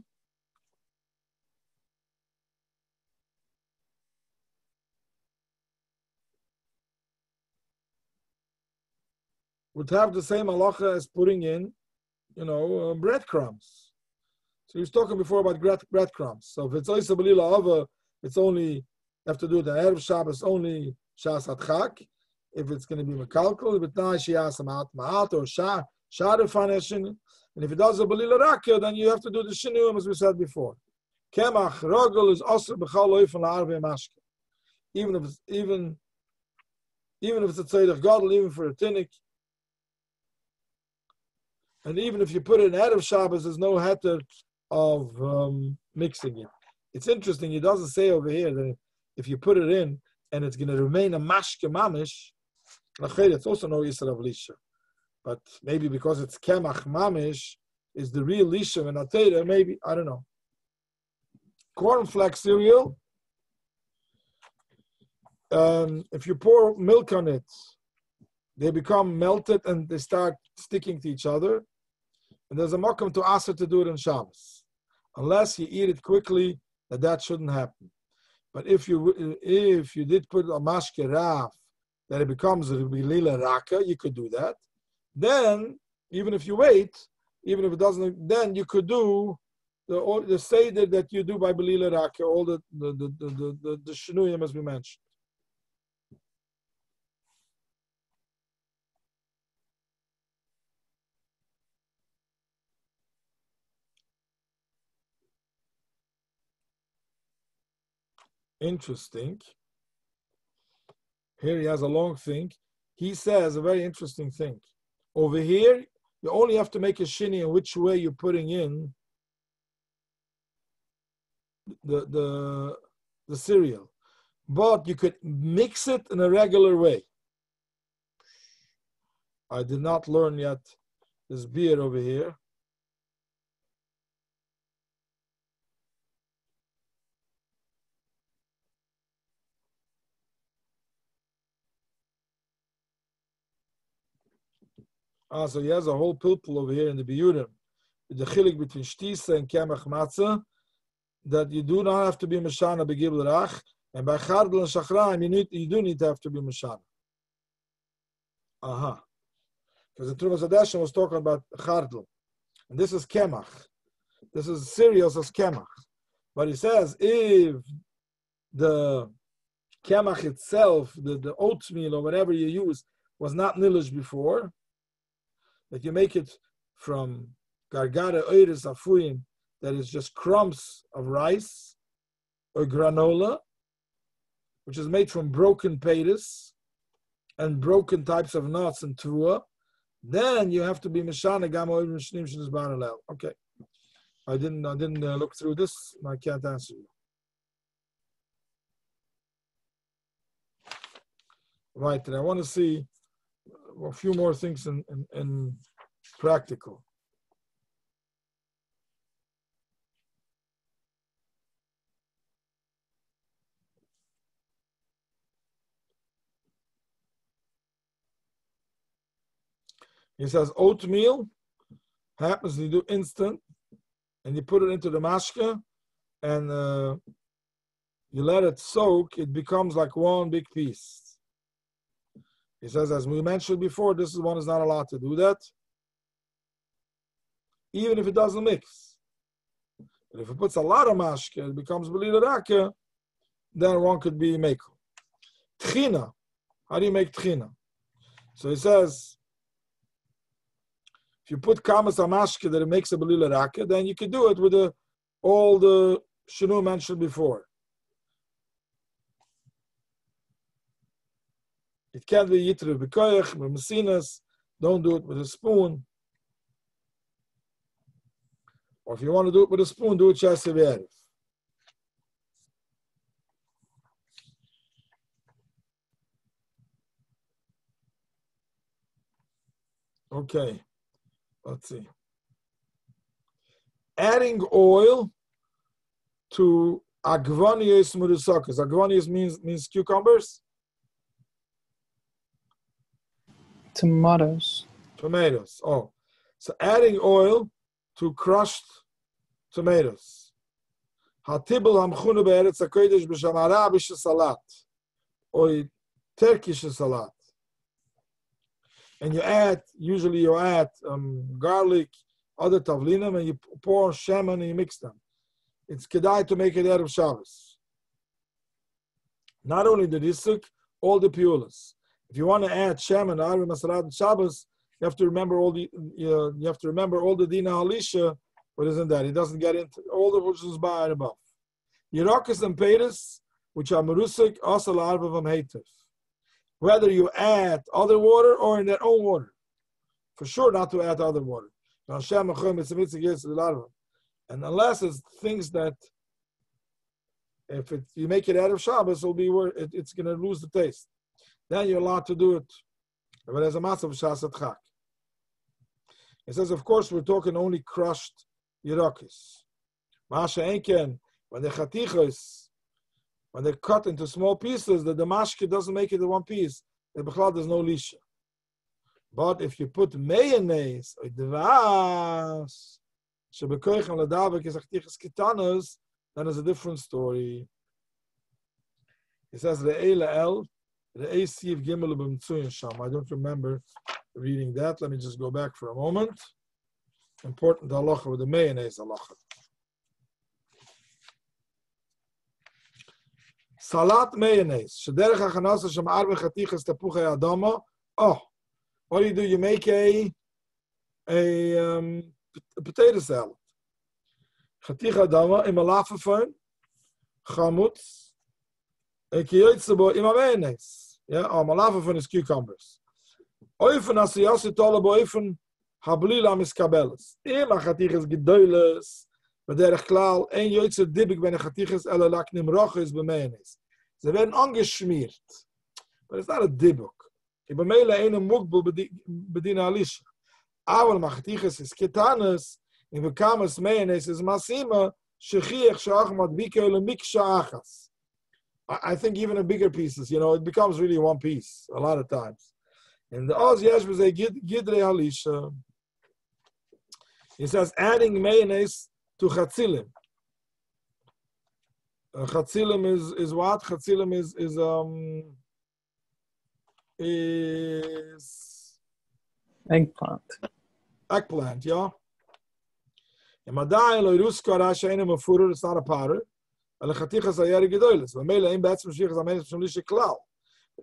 Would have the same halacha as putting in, breadcrumbs. So he was talking before about breadcrumbs. So if it's oisa belila ava, it's only have to do the Erev Shabbos only Shas Adchak. If it's going to be Mekalkal, but now she has some Ma'at or Sharifan. And if it does a Belila Raka, then you have to do the Shinuim as we said before. Kemach Rogel is also Bechal Loifen La'arve Mashke. Even if it's a Tzedach Gadol, even for a Tinnik. And even if you put it in Erev Shabbos, there's no heter of mixing it. It's interesting, it doesn't say over here that if you put it in and it's going to remain a mashke mamish, it's also no Yisra of Lisha. But maybe because it's Kemach mamish, is the real Lisha and Atera, maybe, I don't know. Cornflake cereal, if you pour milk on it, they become melted and they start sticking to each other. And there's a makam to ask her to do it on Shabbos. Unless you eat it quickly, that shouldn't happen. But if you did put a mashke raf, that it becomes a bilila raka, you could do that. Then, even if you wait, even if it doesn't, then you could do the seder that you do by bilila raka, all the shnuyim as we mentioned. Interesting. Here he has a long thing. He says a very interesting thing. Over here, you only have to make a shini in which way you're putting in the cereal. But you could mix it in a regular way. I did not learn yet this beer over here. So he has a whole pilpul over here in the Biyurim, the chilik between shtisa and kemach matzah, that you do not have to be meshana begibel rach, and by chardel and shachraim you do need to have to be meshana. Because the Trumas Hadeshen was talking about chardel, and this is kemach. This is cereals as kemach. But he says if the kemach itself, the oatmeal or whatever you use, was not nilish before, that you make it from gargara oiris afuyin, that is just crumbs of rice, or granola, which is made from broken peiris and broken types of nuts and trua, then you have to be meshana gam oirim shnim shnis baralel. Okay, I didn't look through this, and I can't answer you. Right, and I want to see a few more things in practical. He says oatmeal happens you do instant, and you put it into the mashka, and you let it soak. It becomes like one big piece. He says, as we mentioned before, this one is not allowed to do that, even if it doesn't mix. But if it puts a lot of mashke, it becomes belila raka, then one could be mekel. Tchina. How do you make tchina? So he says, if you put kamas amashke that it makes a belila raka, then you could do it with all the shinu mentioned before. It can't be yitru b'koyach, b'mesinas. Don't do it with a spoon. Or if you want to do it with a spoon, do it shasi v'erev. Okay, let's see. Adding oil to agvonius murusakas. Agvonius means cucumbers. Tomatoes. Oh, so adding oil to crushed tomatoes. Hatibel hamchunu be'eretz hakodesh b'sham arabish salat, or Turkish salat. And usually you add garlic, other tavlinim, and you pour shemen and you mix them. It's kedai to make it Erev Shabbos. Not only the Risuk, all the Pulas. If you want to add Shem and Arba Masarat and Shabbos, you have to remember all the Dina Halisha, but isn't that? He doesn't get into all the which is by and above. Yerakas and Peiris, which are Merusik, Asal Arba Vam Hetif. Whether you add other water or in their own water. For sure not to add other water. And unless it's things that if you make it out of Shabbos, it's going to lose the taste. Then you're allowed to do it. But as a matzah of Shasat Chak. It says, of course, we're talking only crushed Yerakis. Masha Enken, when the Chatichos, when they're cut into small pieces, the Damashki doesn't make it in one piece. There's no lisha. But if you put mayonnaise or devas, then it's a different story. It says Re'ela El, Re'esiv Gimel B'Mtzuyin Sham. I don't remember reading that. Let me just go back for a moment. Important halacha with the mayonnaise halacha. Salat mayonnaise. Shederech hachanasa shem arbe chatichas tepuchei adama. Oh, what do? You make a potato salad. Chatich adama im alafafon, chamutz, kiyotzebo im mayonnaise. Yeah, malafafon is cucumbers. Oifen asiyasi tola boifen hablila miskabeles. Im achatichas gedoiles. Maar derg klaar, en joitse dibik ben een chatiches ele laknim roches bij mayonnaise. Ze werden angeschmiert. But it's not a dibuk. Ik ben mele een mukbel bedien alisha. Awel ma chatiches is ketanes, in vekames mayonnaise is masima, shechiach sheachmat bikele miksha achas. I think even in bigger pieces, it becomes really one piece, a lot of times. And the Oz Yesh was a gidre alisha. He says, adding mayonnaise to Chatzilim. Chatzilim is what? Chatzilim is eggplant, yeah. And Madai lo Ruska Rasha ene mafurur, it's not a powder. Ale chatichas ayeri gedoilis. V'meila im betzim shvichas amenis shmlishe klal.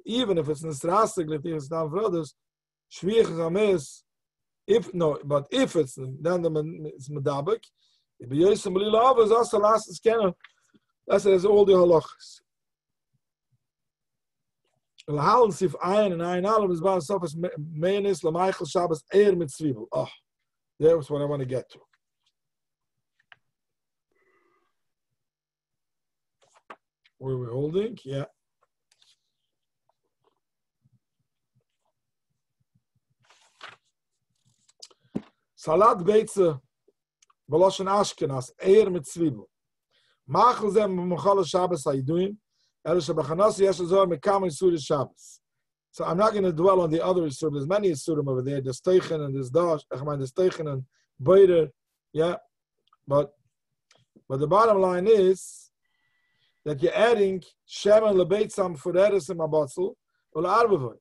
Even if it's nisrastig letichas tam brothers, shvichas amenis. If it's then it's medabek. If you use some little overs, also last is kennen. That's all the halachas. Lahal sif ayin and ayin alam is about sofas mayonnaise lamaichel Shabbos eir mit zwiebel. Oh, that's what I want to get to. Where we're holding, yeah. Salat beitze. Beloshen Ashkenaz, eir mit zwiebel. Machel zem b'machal Shabbos hayiduim, el shebachanas yesh azor mekam yisur Shabbos. So I'm not going to dwell on the other yisur. There's many yisurim over there. There's teichen and there's dash. There's teichen and beider. Yeah, but the bottom line is that you're adding shemen lebeitzam for eres in mabatzel ul arbevoy.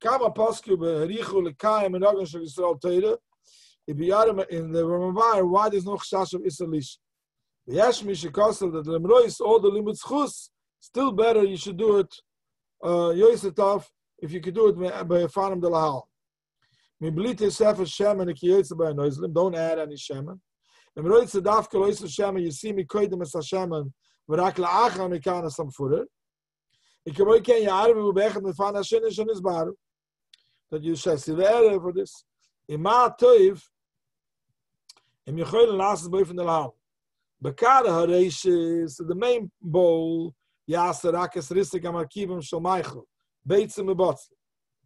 Kama pasku beherichu lekayim and organ shel Yisrael teira. If you are in the Ramabah, why there's no chashash of Isalish? The Yashmi Shekosel that the Lemrois, all the limits chus, still better you should do it, Yoisetov, if you could do it by a Fanim de Lahal. Miblite Sefer Shemen, Ekiyotze by a Noislim, don't add any Shemen. Lemrois Sedaf Kalois Shemen, you see me koidem es Hashemen, V'rak la'acha mikana some further. Ikaboy ken ya'arvi u'bechet mefan Hashenish and Isbaru. That you shall see the error for this. Ima toiv, and you can last boy from the land. Bekade hareishis, the main bowl, yaserakas risik amakivim shel Michael, beitzim mebotz,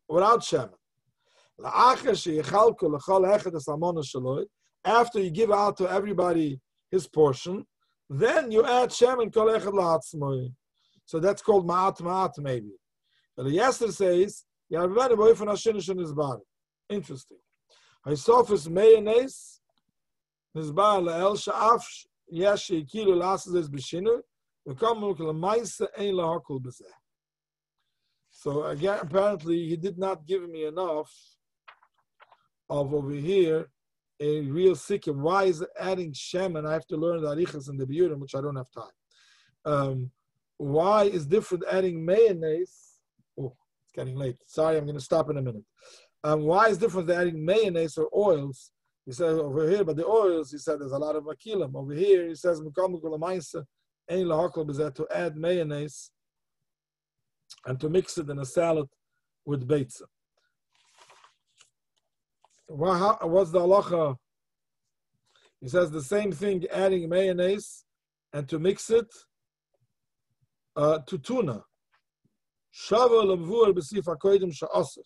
without shemen. La'acher sheyichalko lechol echad es amona shaloi, after you give out to everybody his portion, then you add shemen kol echad la'atzmoi. So that's called ma'at maybe. But the Yester says, yarvene boy from Hashinish and his body. Interesting. Hysofis mayonnaise, Nizbar la'el sha'af yeshi kilo lasses b'shinu, v'kamu l'maisa ein lahakul b'zeh. So again, apparently he did not give me enough of over here a real sikkim. Why is it adding shem and I have to learn the arichas and the biurim, which I don't have time. why is different adding mayonnaise? Oh, it's getting late. Sorry, I'm going to stop in a minute. Why is different than adding mayonnaise or oils? He says over here, but the oils, he said there's a lot of makilim. Over here, he says to add mayonnaise and to mix it in a salad with beitza. What's the halacha? He says the same thing, adding mayonnaise and to mix it to tuna. Shava lemvuel b'sif hakodim she'asr.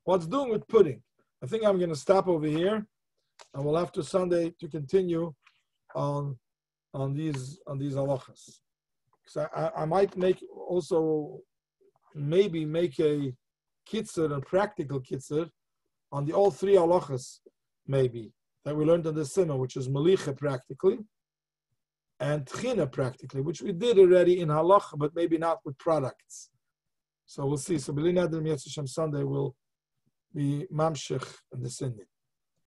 What's doing with pudding? I think I'm going to stop over here, and we'll have to Sunday to continue on these halachas. So I might make also maybe make a kitzur, a practical kitzur, on the all three halachas maybe that we learned in the simmer, which is malicha practically and tchina practically, which we did already in halacha, but maybe not with products. So we'll see. So B'li Neder Mitzvah Sunday will be mamshech in the Sunday.